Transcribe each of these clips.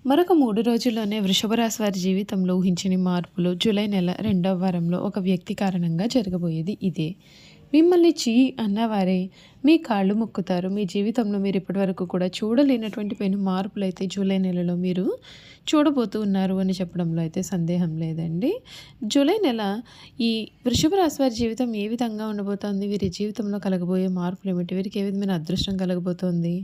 మరొక 3 రోజుల్లోనే వృషభ రాశి వారి జీవితంలో ఊహించని మార్పులు జూలై నెల రెండవ వారంలో ఒక వ్యక్తి కారణంగా జరగబోయేది ఇదే. మిమ్మల్ని అన్నవారే మీ కాళ్ళు మొక్కుతారు. మీ జీవితంలో మీరు ఇప్పటివరకు కూడా చూడలేనటువంటి పెను మార్పులైతే జూలై నెలలో మీరు చూడబోతూ ఉన్నారు అని చెప్పడంలో అయితే సందేహం లేదండి. జూలై నెల ఈ వృషభ రాశి వారి జీవితం ఏ విధంగా ఉండబోతోంది? వీరి జీవితంలో కలగబోయే మార్పులు ఏమిటి? వీరికి ఏ విధమైన అదృష్టం కలగబోతోంది?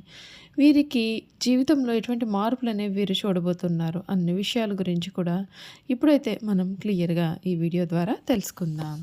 వీరికి జీవితంలో ఎటువంటి మార్పులనేవి వీరు చూడబోతున్నారు అన్ని విషయాల గురించి కూడా ఇప్పుడైతే మనం క్లియర్గా ఈ వీడియో ద్వారా తెలుసుకుందాం.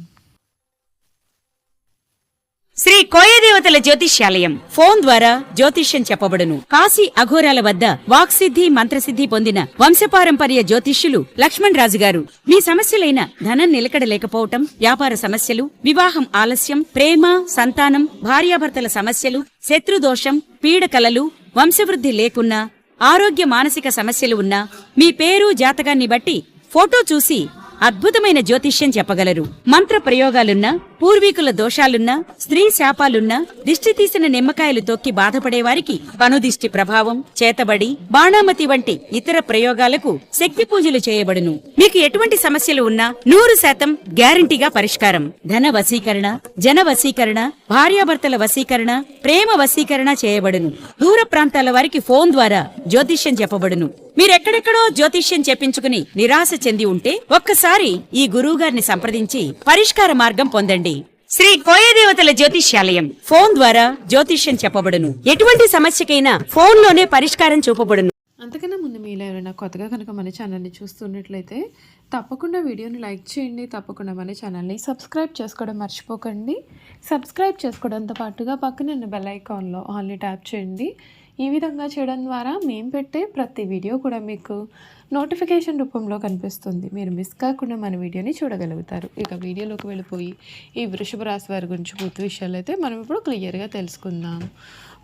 శ్రీ కోయదేవతల జ్యోతిష్యాలయం ఫోన్ ద్వారా జ్యోతిష్యం చెప్పబడును. కాశీ అఘోరాల వద్ద వాక్సిద్ధి మంత్రసిద్ధి పొందిన వంశపారంపర్య జ్యోతిష్యులు లక్ష్మణ్ రాజు గారు మీ సమస్యలైన ధనం నిలకడ లేకపోవటం, వ్యాపార సమస్యలు, వివాహం ఆలస్యం, ప్రేమ, సంతానం, భార్యాభర్తల సమస్యలు, శత్రుదోషం, పీడకలలు, వంశవృద్ధి లేకున్నా, ఆరోగ్య మానసిక సమస్యలు ఉన్నా మీ పేరు జాతకాన్ని బట్టి ఫోటో చూసి అద్భుతమైన జ్యోతిష్యం చెప్పగలరు. మంత్ర ప్రయోగాలున్నా, పూర్వీకుల దోషాలున్నా, స్త్రీ శాపాలున్నా, దిష్టి తీసిన నిమ్మకాయలు తొక్కి బాధపడేవారికి కనుదిష్టి ప్రభావం, చేతబడి, బాణామతి వంటి ఇతర ప్రయోగాలకు శక్తి పూజలు చేయబడును. మీకు ఎటువంటి సమస్యలు ఉన్నా 100% గ్యారంటీగా పరిష్కారం. ధన వశీకరణ, జన వశీకరణ, భార్యాభర్తల వశీకరణ, ప్రేమ వశీకరణ చేయబడును. దూర ప్రాంతాల వారికి ఫోన్ ద్వారా జ్యోతిష్యం చెప్పబడును. మీరెక్కడెక్కడో జ్యోతిష్యం చెప్పించుకుని నిరాశ చెంది ఉంటే ఒక్కసారి ఈ గురువుగారిని సంప్రదించి పరిష్కార మార్గం పొందండి. శ్రీ కోయదేవతల జ్యోతిష్యాలయం ఫోన్ ద్వారా జ్యోతిష్యం చెప్పబడును. ఎటువంటి సమస్యకైనా ఫోన్లోనే పరిష్కారం చూపబడును. అంతకన్నా ముందు మీలో ఎవరైనా కొత్తగా కనుక మన ఛానల్ని చూస్తున్నట్లయితే తప్పకుండా వీడియోని లైక్ చేయండి. తప్పకుండా మన ఛానల్ని సబ్స్క్రైబ్ చేసుకోవడం మర్చిపోకండి. సబ్స్క్రైబ్ చేసుకోవడంతో పాటుగా పక్కన ఉన్న బెల్ ఐకాన్లో ఆల్ని ట్యాప్ చేయండి. ఈ విధంగా చేయడం ద్వారా మేము పెట్టే ప్రతి వీడియో కూడా మీకు నోటిఫికేషన్ రూపంలో కనిపిస్తుంది. మీరు మిస్ కాకుండా మన వీడియోని చూడగలుగుతారు. ఇక వీడియోలోకి వెళ్ళిపోయి ఈ వృషభ రాశి వారి గురించి పూర్తి విషయాలు అయితే మనం ఇప్పుడు క్లియర్గా తెలుసుకుందాం.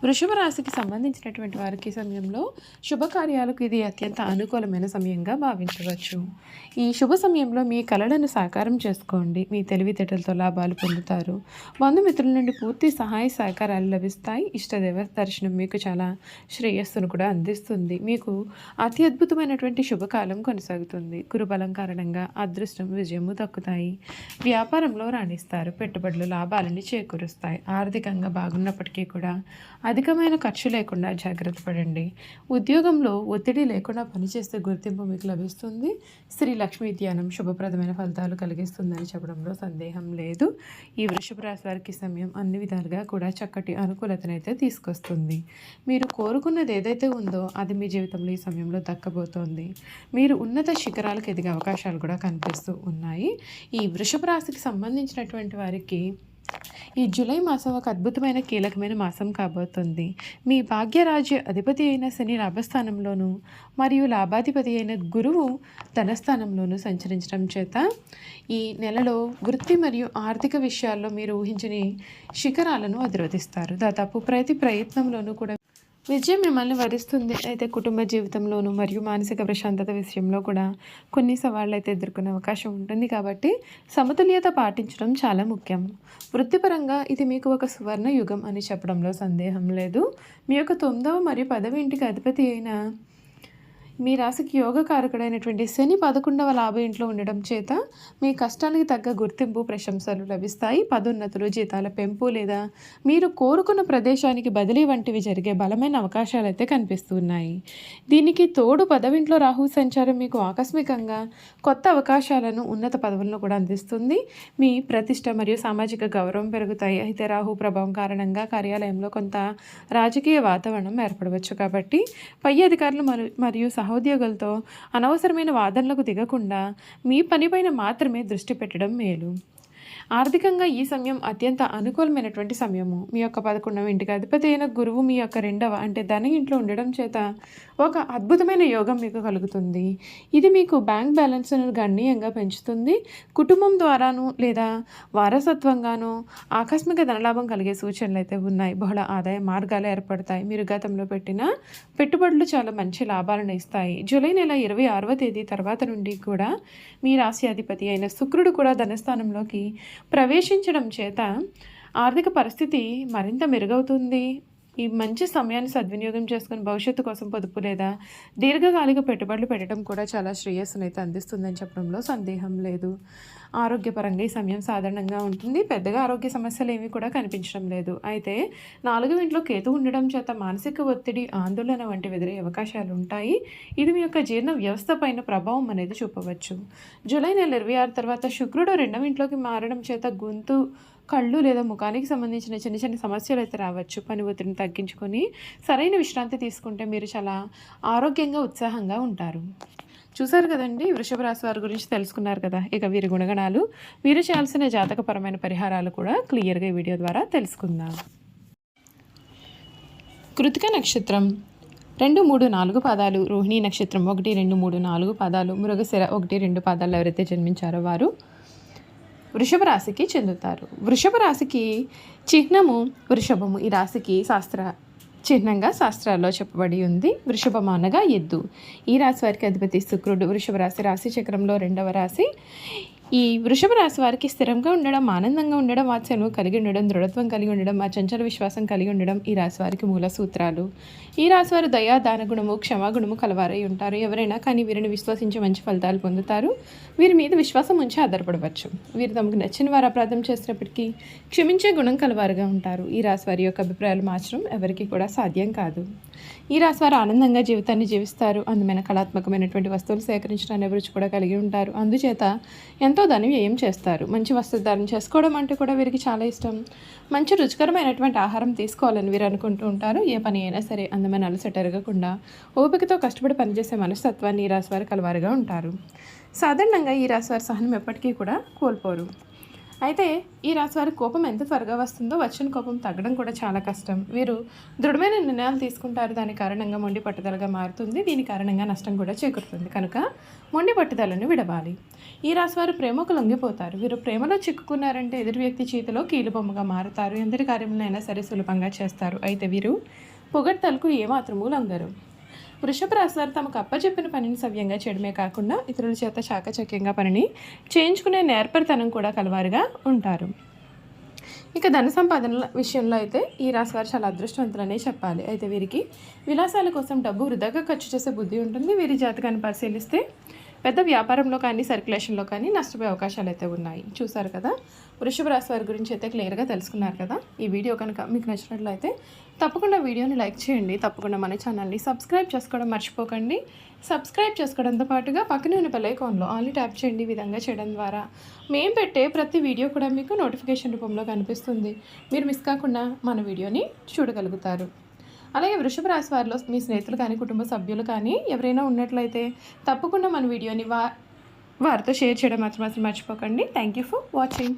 వృషభ రాశికి సంబంధించినటువంటి వారికి సమయంలో శుభకార్యాలకు ఇది అత్యంత అనుకూలమైన సమయంగా భావించవచ్చు. ఈ శుభ సమయంలో మీ కలలను సాకారం చేసుకోండి. మీ తెలివితేటలతో లాభాలు పొందుతారు. బంధుమిత్రుల నుండి పూర్తి సహాయ సహకారాలు లభిస్తాయి. ఇష్టదేవ దర్శనం మీకు చాలా శ్రేయస్సును కూడా అందిస్తుంది. మీకు అతి అద్భుతమైనటువంటి శుభకాలం కొనసాగుతుంది. గురుబలం కారణంగా అదృష్టం, విజయము దక్కుతాయి. వ్యాపారంలో రాణిస్తారు. పెట్టుబడులు లాభాలని చేకూరుస్తాయి. ఆర్థికంగా బాగున్నప్పటికీ కూడా అధికమైన ఖర్చు లేకుండా జాగ్రత్త పడండి. ఉద్యోగంలో ఒత్తిడి లేకుండా పనిచేస్తే గుర్తింపు మీకు లభిస్తుంది. శ్రీ లక్ష్మీ ధ్యానం శుభప్రదమైన ఫలితాలు కలిగిస్తుందని చెప్పడంలో సందేహం లేదు. ఈ వృషభ రాశి వారికి సమయం అన్ని విధాలుగా కూడా చక్కటి అనుకూలతనైతే తీసుకొస్తుంది. మీరు కోరుకున్నది ఏదైతే ఉందో అది మీ జీవితంలో ఈ సమయంలో దక్కబోతోంది. మీరు ఉన్నత శిఖరాలకు ఎదిగే అవకాశాలు కూడా కనిపిస్తూ ఉన్నాయి. ఈ వృషభ రాశికి సంబంధించినటువంటి వారికి ఈ జూలై మాసం ఒక అద్భుతమైన కీలకమైన మాసం కాబోతుంది. మీ భాగ్యరాజ్య అధిపతి అయిన శని లాభస్థానంలోను మరియు లాభాధిపతి అయిన గురువు ధనస్థానంలోనూ సంచరించడం చేత ఈ నెలలో వృత్తి మరియు ఆర్థిక విషయాల్లో మీరు ఊహించని శిఖరాలను అధిరోధిస్తారు. దాదాపు ప్రతి ప్రయత్నంలోనూ కూడా విజయం మిమ్మల్ని వరిస్తుంది. అయితే కుటుంబ జీవితంలోనూ మరియు మానసిక ప్రశాంతత విషయంలో కూడా కొన్ని సవాళ్ళు అయితే ఎదుర్కొనే అవకాశం ఉంటుంది. కాబట్టి సమతుల్యత పాటించడం చాలా ముఖ్యం. వృత్తిపరంగా ఇది మీకు ఒక సువర్ణ యుగం అని చెప్పడంలో సందేహం లేదు. మీ యొక్క 9వ మరియు 10వ ఇంటికి అధిపతి అయిన మీ రాశికి యోగకారకుడైనటువంటి శని 11వ లాభ ఇంట్లో ఉండడం చేత మీ కష్టానికి తగ్గ గుర్తింపు, ప్రశంసలు లభిస్తాయి. పదోన్నతులు, జీతాల పెంపు లేదా మీరు కోరుకున్న ప్రదేశానికి బదిలీ వంటివి జరిగే బలమైన అవకాశాలు అయితే కనిపిస్తున్నాయి. దీనికి తోడు 10వ ఇంట్లో రాహు సంచారం మీకు ఆకస్మికంగా కొత్త అవకాశాలను, ఉన్నత పదవులను కూడా అందిస్తుంది. మీ ప్రతిష్ట మరియు సామాజిక గౌరవం పెరుగుతాయి. అయితే రాహు ప్రభావం కారణంగా కార్యాలయంలో కొంత రాజకీయ వాతావరణం ఏర్పడవచ్చు. కాబట్టి పై అధికారులు మరియు సహోద్యోగులతో అనవసరమైన వాదనలకు దిగకుండా మీ పనిపైన మాత్రమే దృష్టి పెట్టడం మేలు. ఆర్థికంగా ఈ సమయం అత్యంత అనుకూలమైనటువంటి సమయము. మీ యొక్క 11వ ఇంటికి అధిపతి అయిన గురువు మీ యొక్క 2వ అంటే ధన ఇంట్లో ఉండడం చేత ఒక అద్భుతమైన యోగం మీకు కలుగుతుంది. ఇది మీకు బ్యాంక్ బ్యాలెన్స్ను గణనీయంగా పెంచుతుంది. కుటుంబం ద్వారాను లేదా వారసత్వంగానూ ఆకస్మిక ధనలాభం కలిగే సూచనలు అయితే ఉన్నాయి. బహుళ ఆదాయ మార్గాలు ఏర్పడతాయి. మీరు గతంలో పెట్టిన పెట్టుబడులు చాలా మంచి లాభాలను ఇస్తాయి. జూలై నెల 26వ తేదీ తర్వాత నుండి కూడా మీ రాశి అధిపతి అయిన శుక్రుడు కూడా ధనస్థానంలోకి ప్రవేశించడం చేత ఆర్థిక పరిస్థితి మరింత మెరుగవుతుంది. ఈ మంచి సమయాన్ని సద్వినియోగం చేసుకొని భవిష్యత్తు కోసం పొదుపు లేదా దీర్ఘకాలిక పెట్టుబడులు పెట్టడం కూడా చాలా శ్రేయస్సునైతే అందిస్తుందని చెప్పడంలో సందేహం లేదు. ఆరోగ్యపరంగా ఈ సమయం సాధారణంగా ఉంటుంది. పెద్దగా ఆరోగ్య సమస్యలు ఏమీ కూడా కనిపించడం లేదు. అయితే 4వ ఇంట్లో కేతు ఉండడం చేత మానసిక ఒత్తిడి, ఆందోళన వంటివి ఎదురయ్యే అవకాశాలు ఉంటాయి. ఇది మీ యొక్క జీర్ణ వ్యవస్థ పైన ప్రభావం అనేది చూపవచ్చు. జూలై నెల 26 తర్వాత శుక్రుడు 2వ ఇంట్లోకి మారడం చేత గొంతు, కళ్ళు లేదా ముఖానికి సంబంధించిన చిన్న చిన్న సమస్యలు అయితే రావచ్చు. పని ఒత్తిడిని తగ్గించుకొని సరైన విశ్రాంతి తీసుకుంటే మీరు చాలా ఆరోగ్యంగా, ఉత్సాహంగా ఉంటారు. చూసారు కదండి, వృషభ రాశి వారి గురించి తెలుసుకున్నారు కదా. ఇక వీరి గుణగణాలు, వీరు చేయాల్సిన జాతకపరమైన పరిహారాలు కూడా క్లియర్గా ఈ వీడియో ద్వారా తెలుసుకుందాం. కృతిక నక్షత్రం 2, 3, 4 పాదాలు, రోహిణీ నక్షత్రం 1, 2, 3, 4 పాదాలు, మృగశిర 1, 2 పాదాలు ఎవరైతే జన్మించారో వారు వృషభ రాశికి చెందుతారు. వృషభ రాశికి చిహ్నము వృషభము. ఈ రాశికి చిహ్నంగా శాస్త్రాల్లో చెప్పబడి ఉంది. వృషభం అనగా ఎద్దు. ఈ రాశి వారికి అధిపతి శుక్రుడు. వృషభ రాశి చక్రంలో 2వ రాశి. ఈ వృషభ రాశి వారికి స్థిరంగా ఉండడం, ఆనందంగా ఉండడం, వాత్సల్యం కలిగి ఉండడం, దృఢత్వం కలిగి ఉండడం, అచంచల విశ్వాసం కలిగి ఉండడం ఈ రాశి వారికి మూల సూత్రాలు. ఈ రాశి వారు దయా, దాన గుణము, క్షమాగుణము కలవారై ఉంటారు. ఎవరైనా కానీ వీరిని విశ్వసించి మంచి ఫలితాలు పొందుతారు. వీరి మీద విశ్వాసం ఉంచి ఆధారపడవచ్చు. వీరు తమకు నచ్చిన వారు అపరాధం చేసినప్పటికీ క్షమించే గుణం కలవారుగా ఉంటారు. ఈ రాశి వారి యొక్క అభిప్రాయాలు మార్చడం ఎవరికి కూడా సాధ్యం కాదు. ఈ రాశి వారు ఆనందంగా జీవితాన్ని జీవిస్తారు. అందమైన కళాత్మకమైనటువంటి వస్తువులు సేకరించడానికి అభిరుచి కూడా కలిగి ఉంటారు. అందుచేత ఎంతో ధనం వ్యయం చేస్తారు. మంచి వస్త్రధారణ చేసుకోవడం అంటే కూడా వీరికి చాలా ఇష్టం. మంచి రుచికరమైనటువంటి ఆహారం తీసుకోవాలని వీరు అనుకుంటూ ఉంటారు. ఏ పని అయినా సరే అందమైన అలసట ఎరగకుండా ఓపికతో కష్టపడి పనిచేసే మనస్తత్వాన్ని ఈ రాశి వారు కలవారుగా ఉంటారు. సాధారణంగా ఈ రాశి వారి సహనం ఎప్పటికీ కూడా కోల్పోరు. అయితే ఈ రాశి వారి కోపం ఎంత త్వరగా వస్తుందో వచ్చిన కోపం తగ్గడం కూడా చాలా కష్టం. వీరు దృఢమైన నిర్ణయాలు తీసుకుంటారు. దాని కారణంగా మొండి పట్టుదలగా మారుతుంది. దీని కారణంగా నష్టం కూడా చేకూరుతుంది. కనుక మొండి పట్టుదలను విడవాలి. ఈ రాశి వారు ప్రేమకు లొంగిపోతారు. వీరు ప్రేమలో చిక్కుకున్నారంటే ఎదురు వ్యక్తి చేతిలో కీలుబొమ్మగా మారుతారు. ఎందరి కార్యములైనా సరే సులభంగా చేస్తారు. అయితే వీరు పొగడ్తలకు ఏమాత్రమూ లొంగరు. వృషభ రాశి వారు తమకు అప్పచెప్పిన పనిని సవ్యంగా చేయడమే కాకుండా ఇతరుల చేత చాకచక్యంగా పనిని చేయించుకునే నేర్పరితనం కూడా కలవారుగా ఉంటారు. ఇక ధన సంపాదన విషయంలో అయితే ఈ రాశి వారు చాలా అదృష్టవంతులనే చెప్పాలి. అయితే వీరికి విలాసాల కోసం డబ్బు వృధాగా ఖర్చు చేసే బుద్ధి ఉంటుంది. వీరి జాతకాన్ని పరిశీలిస్తే పెద్ద వ్యాపారంలో కానీ సర్క్యులేషన్లో కానీ నష్టపోయే అవకాశాలు అయితే ఉన్నాయి. చూసారు కదా, వృషభ రాశి వారి గురించి అయితే క్లియర్గా తెలుసుకున్నారు కదా. ఈ వీడియో కనుక మీకు నచ్చినట్లయితే తప్పకుండా వీడియోని లైక్ చేయండి. తప్పకుండా మన ఛానల్ని సబ్స్క్రైబ్ చేసుకోవడం మర్చిపోకండి. సబ్స్క్రైబ్ చేసుకోవడంతో పాటుగా పక్కనే ఉన్న బెల్ ఐకాన్లో ఆల్ ట్యాప్ చేయండి. ఈ విధంగా చేయడం ద్వారా మేము పెట్టే ప్రతి వీడియో కూడా మీకు నోటిఫికేషన్ రూపంలో కనిపిస్తుంది. మీరు మిస్ కాకుండా మన వీడియోని చూడగలుగుతారు. అలాగే వృషభ రాశి వారిలో మీ స్నేహితులు కానీ కుటుంబ సభ్యులు కానీ ఎవరైనా ఉన్నట్లయితే తప్పకుండా మన వీడియోని వారితో షేర్ చేయడం మాత్రం మర్చిపోకండి. Thank you for watching.